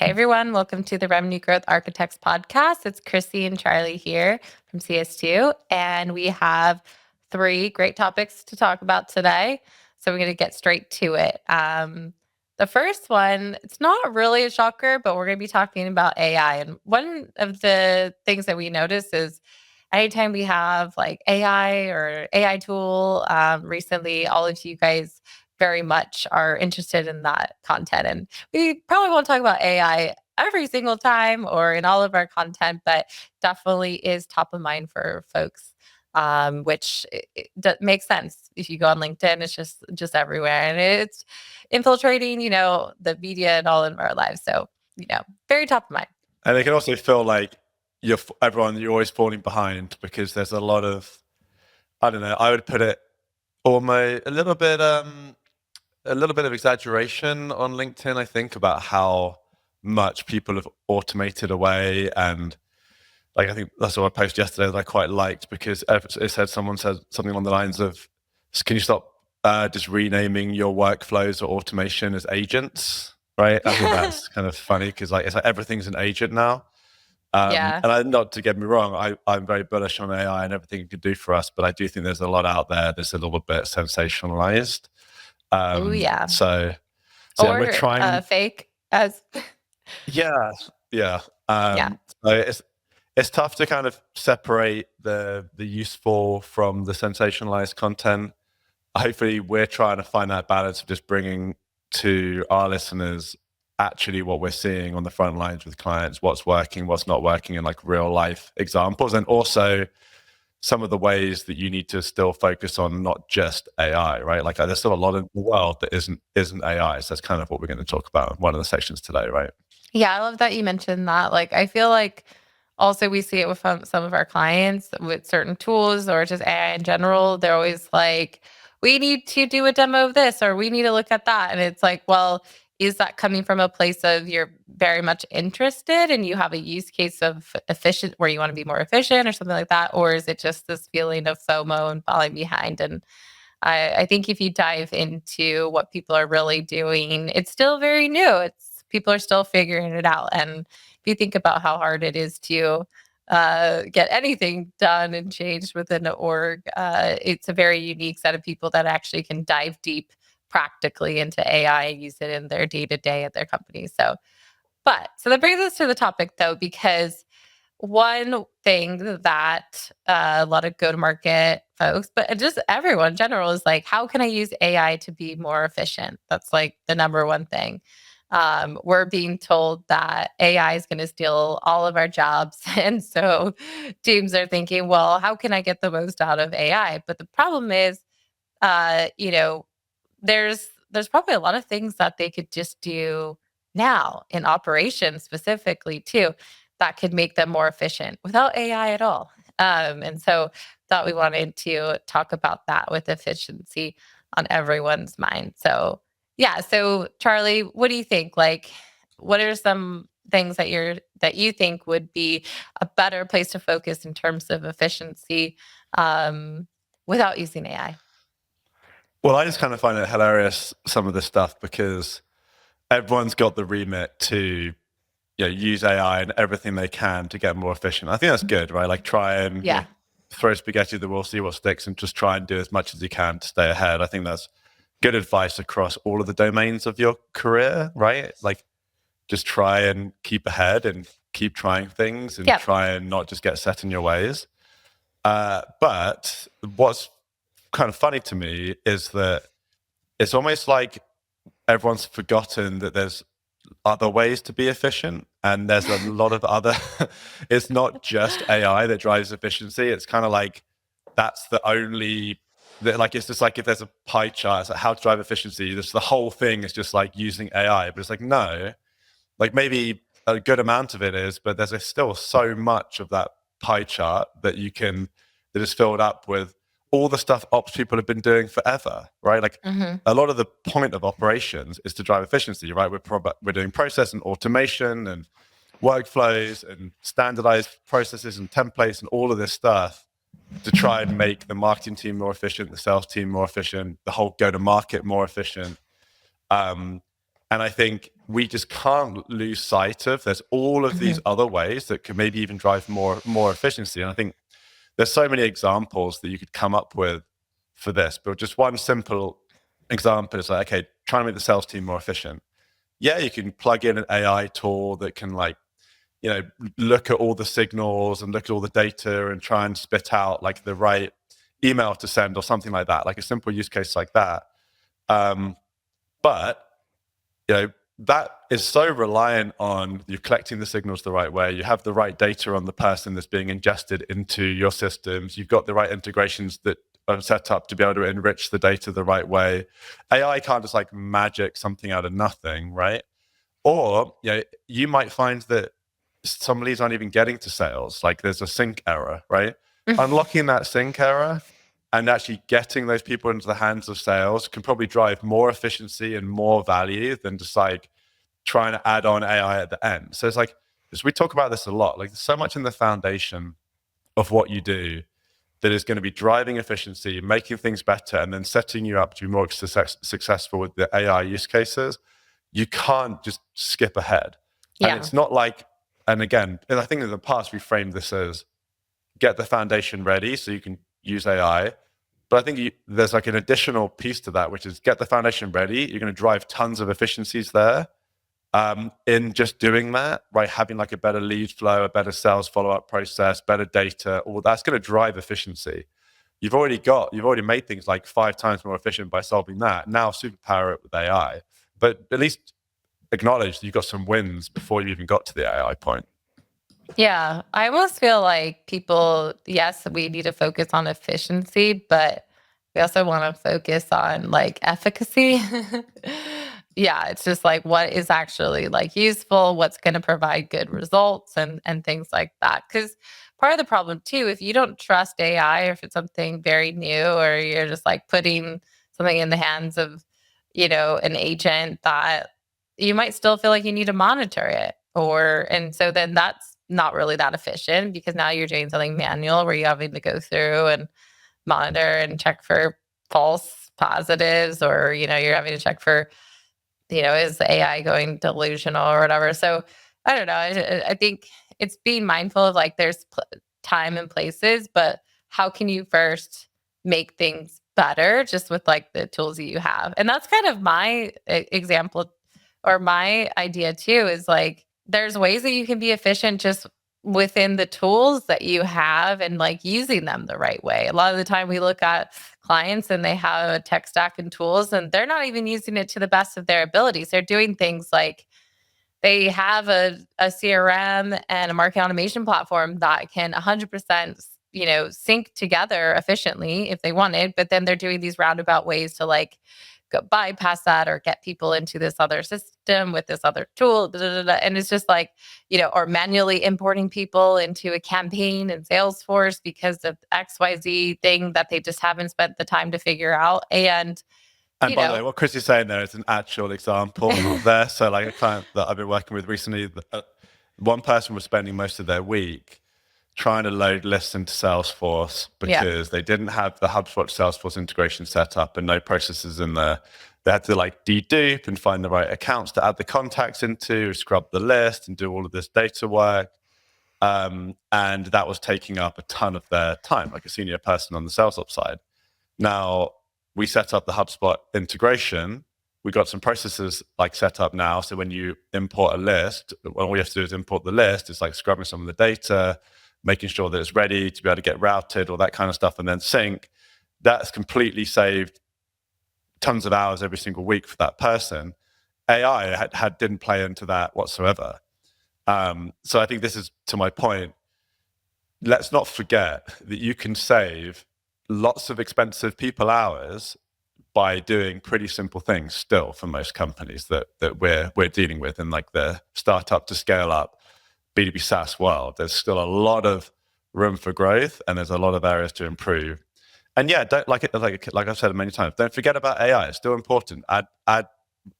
Hey everyone, welcome to the Revenue Growth Architects podcast. It's Chrissy and Charlie here from CS2, and we have three great topics to talk about today. So we're going to get straight to it. The first one, it's not really a shocker, but we're going to be talking about AI. And one of the things that we notice is anytime we have like AI or AI tool, recently, all of you guys very much are interested in that content. And we probably won't talk about AI every single time or in all of our content, but definitely is top of mind for folks, which makes sense. If you go on LinkedIn, it's just everywhere, and it's infiltrating, the media and all of our lives. So, very top of mind. And it can also feel like you're always falling behind because there's a lot of, I don't know, I would put it almost a little bit of exaggeration on LinkedIn, I think, about how much people have automated away. And like, I think that's what I posted yesterday that I quite liked, because someone said something along the lines of, can you stop just renaming your workflows or automation as agents? Right? I think that's kind of funny because it's like everything's an agent now. Yeah. And not to get me wrong, I'm very bullish on AI and everything it could do for us, but I do think there's a lot out there that's a little bit sensationalized. Oh yeah. So yeah, we're Or trying. fake as Yeah, yeah. yeah. So it's tough to kind of separate the useful from the sensationalized content. Hopefully, we're trying to find that balance of just bringing to our listeners actually what we're seeing on the front lines with clients, what's working, what's not working, and like real life examples, and also some of the ways that you need to still focus on not just AI, right? Like there's still a lot in the world that isn't AI. So that's kind of what we're going to talk about in one of the sections today, right? Yeah, I love that you mentioned that. Like, I feel like also we see it with some of our clients with certain tools or just AI in general. They're always like, we need to do a demo of this or we need to look at that. And it's like, well, is that coming from a place of you're very much interested and you have a use case of efficient where you want to be more efficient or something like that? Or is it just this feeling of FOMO and falling behind? And I think if you dive into what people are really doing, it's still very new. It's people are still figuring it out. And if you think about how hard it is to get anything done and changed within the org, it's a very unique set of people that actually can dive deep practically into AI and use it in their day to day at their company. So that brings us to the topic though, because one thing that a lot of go-to-market folks, but just everyone in general, is like, how can I use AI to be more efficient? That's like the number one thing. We're being told that AI is going to steal all of our jobs. And so teams are thinking, well, how can I get the most out of AI? But the problem is, uh, you know, there's probably a lot of things that they could just do now in operations specifically too that could make them more efficient without AI at all. And so thought we wanted to talk about that with efficiency on everyone's mind. So yeah, so Charlie, what do you think? Like, what are some things that you think would be a better place to focus in terms of efficiency without using AI? Well, I just kind of find it hilarious, some of this stuff, because everyone's got the remit to use AI and everything they can to get more efficient. I think that's good, right? Like try and Yeah. throw spaghetti at the wall, see what sticks, and just try and do as much as you can to stay ahead. I think that's good advice across all of the domains of your career, right? Like just try and keep ahead and keep trying things and Yep. try and not just get set in your ways. But what's kind of funny to me is that it's almost like everyone's forgotten that there's other ways to be efficient, and there's a lot of other it's not just AI that drives efficiency. It's kind of like that's the only like it's just like if there's a pie chart, it's like how to drive efficiency, this the whole thing is just like using AI. But it's like, no, like maybe a good amount of it is, but there's still so much of that pie chart that is filled up with all the stuff ops people have been doing forever, right? Like a lot of the point of operations is to drive efficiency, right? We're doing process and automation and workflows and standardized processes and templates and all of this stuff to try and make the marketing team more efficient, the sales team more efficient, the whole go-to-market more efficient. And I think we just can't lose sight of there's all of these other ways that could maybe even drive more efficiency. And I think there's so many examples that you could come up with for this, but just one simple example is like, okay, trying to make the sales team more efficient. Yeah, you can plug in an AI tool that can like, you know, look at all the signals and look at all the data and try and spit out like the right email to send or something like that, like a simple use case like that. But you know, that is so reliant on you collecting the signals the right way. You have the right data on the person that's being ingested into your systems. You've got the right integrations that are set up to be able to enrich the data the right way. AI can't just like magic something out of nothing, right? Or you know, you might find that some leads aren't even getting to sales. Like there's a sync error, right? Unlocking that sync error and actually getting those people into the hands of sales can probably drive more efficiency and more value than just like trying to add on AI at the end. So it's like, as we talk about this a lot, like there's so much in the foundation of what you do that is going to be driving efficiency, making things better, and then setting you up to be more successful with the AI use cases. You can't just skip ahead. Yeah. And it's not like, and again, I think in the past we framed this as get the foundation ready so you can use AI. But I think there's like an additional piece to that, which is get the foundation ready. You're going to drive tons of efficiencies there in just doing that, right? Having like a better lead flow, a better sales follow-up process, better data, all that's going to drive efficiency. You've already made things like 5 times more efficient by solving that. Now superpower it with AI, but at least acknowledge that you've got some wins before you even got to the AI point. Yeah, I almost feel like people, yes, we need to focus on efficiency, but we also want to focus on like efficacy. Yeah, it's just like what is actually like useful, what's going to provide good results and things like that. Cuz part of the problem too, if you don't trust AI or if it's something very new or you're just like putting something in the hands of, an agent that you might still feel like you need to monitor it and so then that's not really that efficient because now you're doing something manual where you're having to go through and monitor and check for false positives or you're having to check for is the AI going delusional or whatever. So I don't know. I think it's being mindful of like there's time and places, but how can you first make things better just with like the tools that you have? And that's kind of my example or my idea too is like there's ways that you can be efficient just within the tools that you have and like using them the right way. A lot of the time we look at clients and they have a tech stack and tools and they're not even using it to the best of their abilities. They're doing things like they have a CRM and a marketing automation platform that can 100% sync together efficiently if they wanted, but then they're doing these roundabout ways to like go bypass that or get people into this other system with this other tool. Blah, blah, blah. And it's just like, or manually importing people into a campaign in Salesforce because of XYZ thing that they just haven't spent the time to figure out. And by the way, what Chris is saying there is an actual example there. So like a client that I've been working with recently, one person was spending most of their week trying to load lists into Salesforce because they didn't have the HubSpot Salesforce integration set up and no processes in there. They had to like dedupe and find the right accounts to add the contacts into, scrub the list and do all of this data work. And that was taking up a ton of their time, like a senior person on the sales ops side. Now, we set up the HubSpot integration. We got some processes like set up now. So when you import a list, all we have to do is import the list. It's like scrubbing some of the data, making sure that it's ready to be able to get routed, all that kind of stuff, and then sync. That's completely saved tons of hours every single week for that person. AI didn't play into that whatsoever. So I think this is to my point. Let's not forget that you can save lots of expensive people hours by doing pretty simple things still for most companies that we're dealing with in like the startup to scale up B2B SaaS world. There's still a lot of room for growth and there's a lot of areas to improve. And yeah, don't like I've said many times, don't forget about AI. It's still important. Add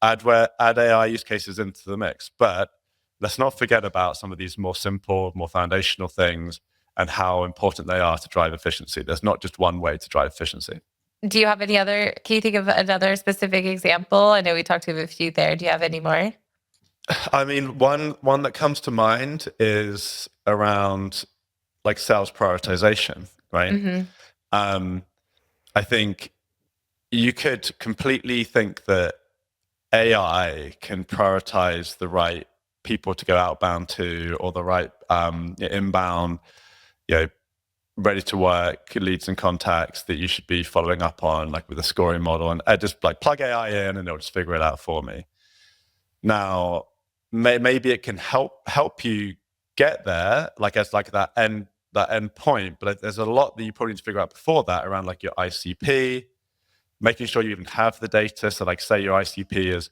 AI use cases into the mix, but let's not forget about some of these more simple, more foundational things and how important they are to drive efficiency. There's not just one way to drive efficiency. Do you have any other can you think of another specific example? I know we talked about a few there. Do you have any more? I mean, one that comes to mind is around like sales prioritization, right? Mhm. Um, I think you could completely think that AI can prioritize the right people to go outbound to, or the right inbound, you know, ready to work leads and contacts that you should be following up on, like with a scoring model, and I just like plug AI in and it'll just figure it out for me. Now, maybe it can help you get there, like as like that end point. But there's a lot that you probably need to figure out before that around like your ICP, making sure you even have the data. So, like, say your ICP is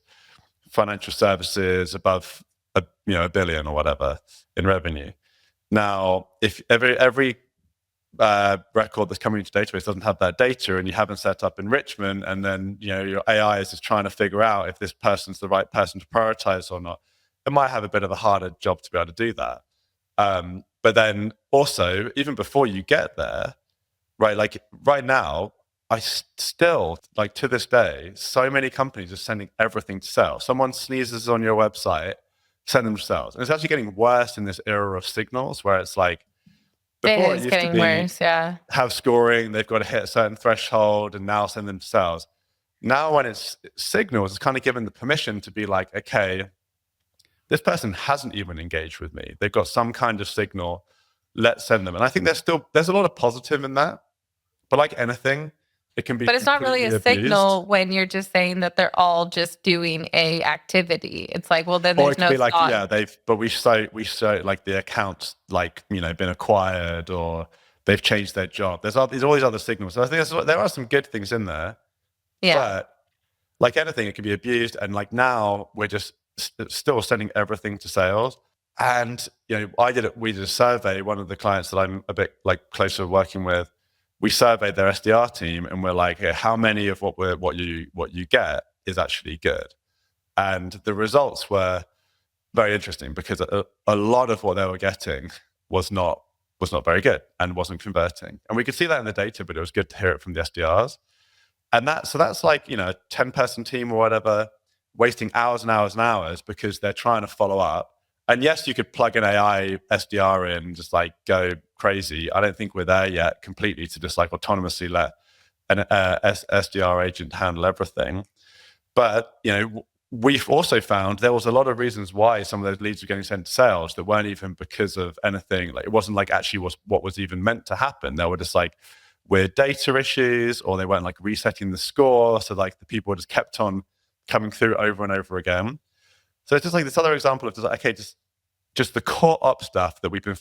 financial services above a billion or whatever in revenue. Now, if every record that's coming into database doesn't have that data, and you haven't set up enrichment, and then your AI is just trying to figure out if this person's the right person to prioritize or not, it might have a bit of a harder job to be able to do that. But then also, even before you get there, right? Like right now, still, like to this day, so many companies are sending everything to sales. Someone sneezes on your website, send them to sales. And it's actually getting worse in this era of signals, where it's like It before it is used to getting be worse, yeah. have scoring, they've got to hit a certain threshold, and now send them to sales. Now, when it's signals, it's kind of given the permission to be like, okay, this person hasn't even engaged with me. They've got some kind of signal. Let's send them. And I think there's a lot of positive in that. But like anything, it can be But it's not really a completely abused. signal when you're just saying that they're all just doing a activity. It's like, well, then Or there's it could no be like, thought. yeah, but we show like the account's like, been acquired, or they've changed their job. There's all these other signals. So I think there are some good things in there, Yeah. but like anything, it can be abused. And like now we're just still sending everything to sales. And we did a survey. One of the clients that I'm a bit like closer working with, we surveyed their SDR team, and we're like, hey, how many of what you get is actually good? And the results were very interesting, because a lot of what they were getting was not very good and wasn't converting. And we could see that in the data, but it was good to hear it from the SDRs. And that's like, a 10-person team or whatever, wasting hours and hours and hours because they're trying to follow up. And yes, you could plug an AI SDR in and just like go crazy. I don't think we're there yet completely to just like autonomously let an SDR agent handle everything. But we've also found there was a lot of reasons why some of those leads were getting sent to sales that weren't even because of anything. Like, it wasn't like actually was what was even meant to happen. They were just like weird data issues, or they weren't like resetting the score. So like the people just kept on coming through over and over again. So it's just like this other example of just like, okay, just the core up stuff that we've been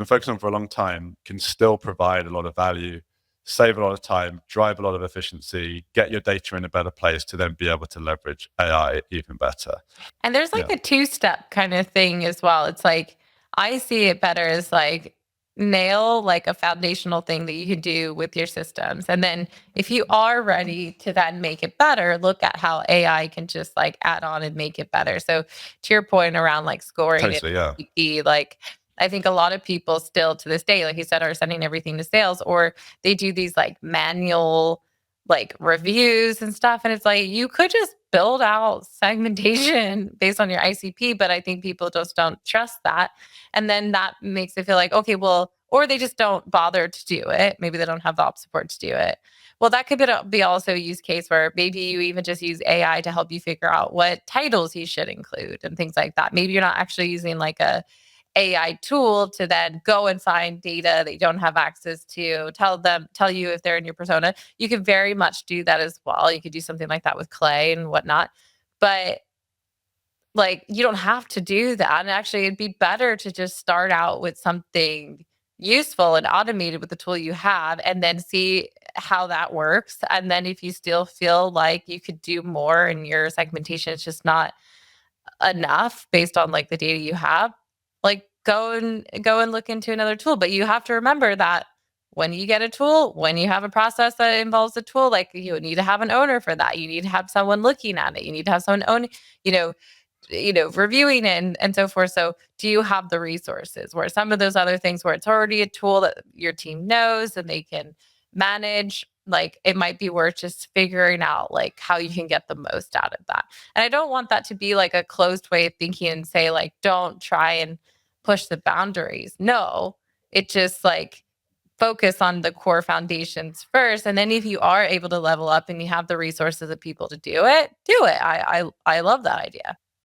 focusing on for a long time can still provide a lot of value, save a lot of time, drive a lot of efficiency, get your data in a better place to then be able to leverage AI even better. And there's like Yeah, a two-step kind of thing as well. It's like I see it better as like nail like a foundational thing that you can do with your systems. And then if you are ready to then make it better, look at how AI can just like add on and make it better. So to your point around like scoring totally. Yeah, it, like I think a lot of people still to this day, like you said, are sending everything to sales, or they do these like manual like reviews and stuff. And it's like you could just build out segmentation based on your ICP, but I think people just don't trust that. And then that makes it feel like, okay, well, or they just don't bother to do it. Maybe they don't have the ops support to do it. Well, that could be also a use case where maybe you even just use AI to help you figure out what titles you should include and things like that. Maybe you're not actually using like a AI tool to then go and find data that you don't have access to, tell you if they're in your persona. You can very much do that as well. You could do something like that with Clay and whatnot. But like you don't have to do that. And actually it'd be better to just start out with something useful and automated with the tool you have and then see how that works. And then if you still feel like you could do more and your segmentation is just not enough based on like the data you have, like go and look into another tool. But you have to remember that when you get a tool, when you have a process that involves a tool, like you need to have an owner for that. You need to have someone looking at it. You need to have someone own, you know, reviewing it and so forth. So do you have the resources where some of those other things where it's already a tool that your team knows and they can manage? like it might be worth just figuring out like how you can get the most out of that. And I don't want that to be like a closed way of thinking and say like don't try and push the boundaries. No, it just like focus on the core foundations first, and then if you are able to level up and you have the resources of people to do it, do it. I love that idea.